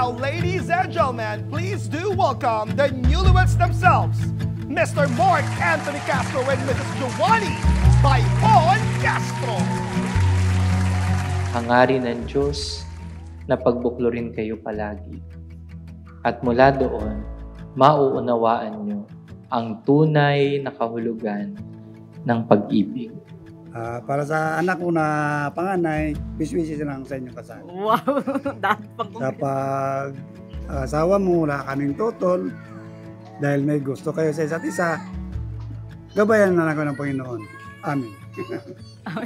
Now, ladies and gentlemen, please do welcome the newlyweds themselves, Mr. Mark Anthony Castro and Mrs. Giovanni Bayon Castro. Hangarin ng Diyos na pagbuklurin kayo palagi. At mula doon, mauunawaan nyo ang tunay na kahulugan ng pag-ibig. Para sa anak ko na panganay, wish-wishes lang sa inyong kasal. Wow! Dahil pang Sa asawa mo, wala kaming tutol, dahil may gusto kayo sa isa't isa, gabayan na ako ng Panginoon. Amen.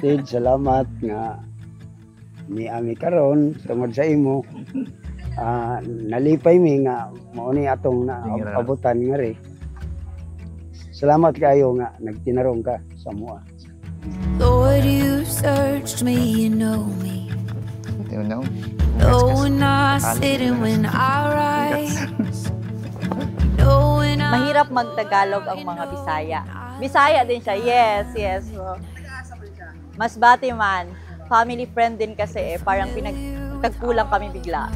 Sid, salamat nga ni Ami karon tungod sa imo. Nalipay mi nga mao ni atong abutan nga ri. Salamat kayo nga nagtinarong ka sa mua. Lord, you searched me, you know me. You know? Know when I sit and when I rise. Know when I... Mahirap magtagalog ang mga Bisaya. Bisaya din siya, yes, yes. Masbate man, family friend din kasi parang pinagtagpulang kami bigla.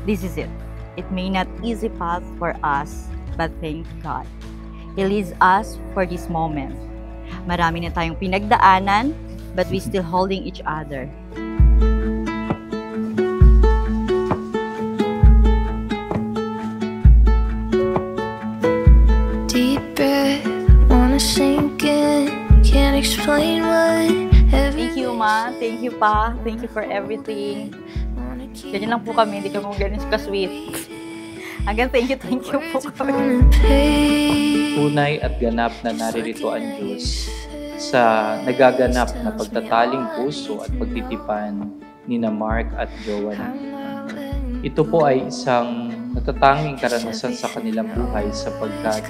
This is it. It may not easy path for us, but thank God. He leads us for this moment. Marami na tayong pinagdaanan, but we still holding each other. Deep breath, wanna sink in, can't explain what. Thank you, Ma. Thank you, Pa. Thank you for everything. Ganyan lang po kami, hindi kami ganyan ka-sweet. Hanggang thank you po kami. Tunay at ganap na naririto ang Diyos sa nagaganap na pagtataling puso at pagtitipan ni na Mark at Giovanni. Ito po ay isang natatanging karanasan sa kanilang buhay sapagkat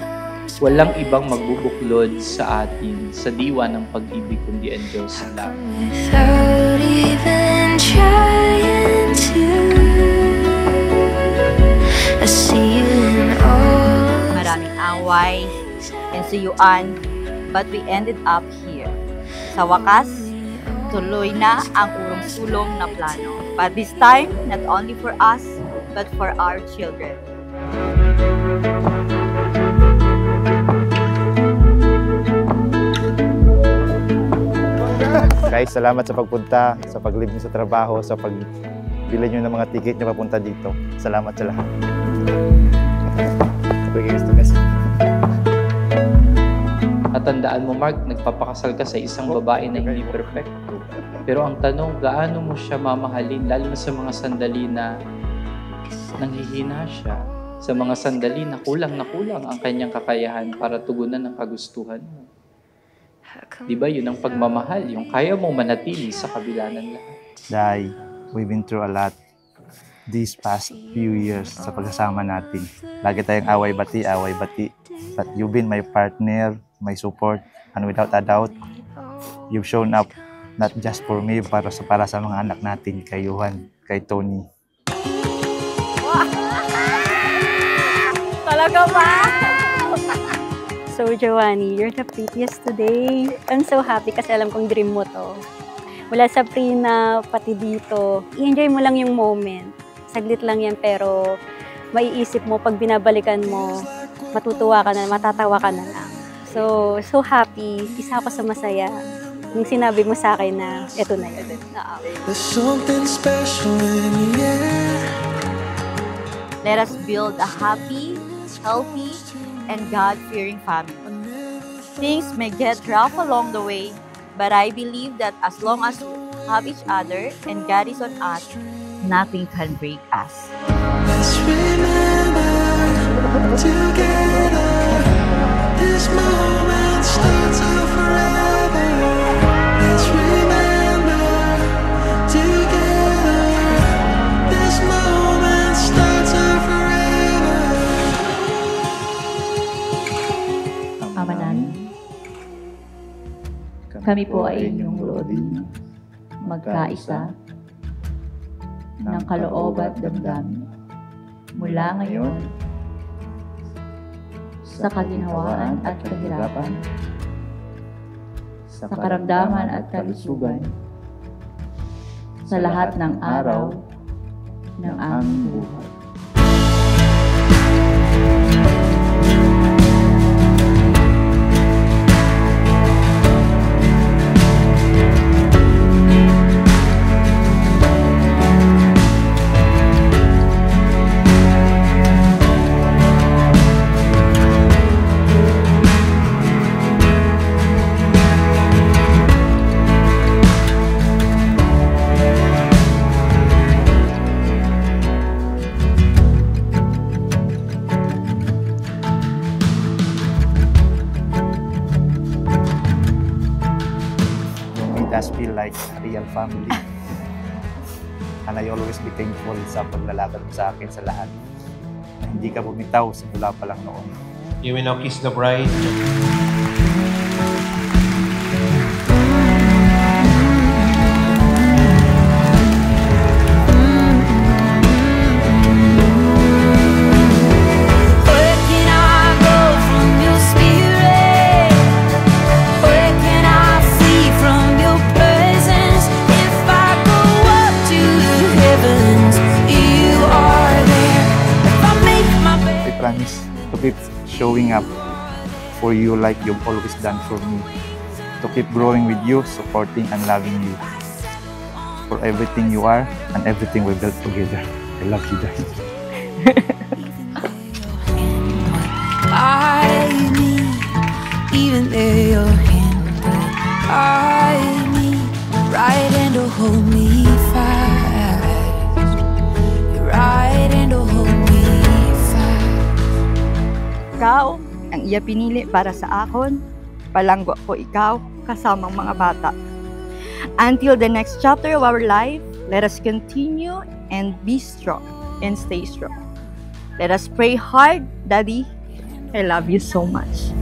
walang ibang magbubuklod sa atin sa diwa ng pag-ibig kundi ang Diyos lang. Without even trying to, I see you in all. Maraming away and suyuan, but we ended up here. Sa wakas, tuloy na ang urong-sulong na plano. But this time, not only for us, but for our children. Guys, salamat sa pagpunta, sa pag-leave nyo sa trabaho, sa pag-bili nyo ng mga ticket nyo papunta dito. Salamat sa lahat. At tandaan mo, Mark, nagpapakasal ka sa isang babae na hindi perfecto. Pero ang tanong, gaano mo siya mamahalin, lalo na sa mga sandali na nanghihina siya, sa mga sandali na kulang ang kanyang kakayahan para tugunan ang kagustuhan mo. Diba yun ang pagmamahal, yung kaya mong manatili sa kabila ng lahat. Dahil we've been through a lot these past few years sa pagsasama natin. Lagi tayong away-bati. But you've been my partner, my support, and without a doubt, you've shown up not just for me, para sa mga anak natin, kay Johan, kay Tony. Talaga ba? So, Giovanni, you're the prettiest today. I'm so happy kasi alam kong dream mo to. Mula sa pre-na, pati dito, i-enjoy mo lang yung moment. Saglit lang yan, pero maiisip mo, pag binabalikan mo, matutuwa ka na, matatawa ka na lang. So happy. Isa ako sa masaya. Yung sinabi mo sa akin na, eto na yun. There's something special in the air. Let us build a happy, healthy, and God-fearing family. Things may get rough along the way, but I believe that as long as we have each other and God is on us, nothing can break us. Let's remember together, this moment starts out forever. Let's remember together, this moment starts out forever. Ama namin, kami po ay inyong loobin, magkaisa ng kaloob at damdamin. Mula ngayon sa kaginhawaan at kahirapan, sa karamdaman at kalusugan, sa lahat ng araw ng aming buhay. Us feel like a real family. And I always be thankful sa paglalakad mo sa akin sa lahat. Hindi ka bumitaw simula pa lang noon. You will now kiss the bride. Promise to keep showing up for you like you've always done for me. To keep growing with you, supporting and loving you. For everything you are and everything we built together. I love you, Dad. I need, even though your hand, but I need right hand to hold me fast. Your right hand to hold me. Ikaw ang iya pinili para sa akon, palanggo ko ikaw kasamang mga bata. Until the next chapter of our life, let us continue and be strong and stay strong. Let us pray hard, Daddy. I love you so much.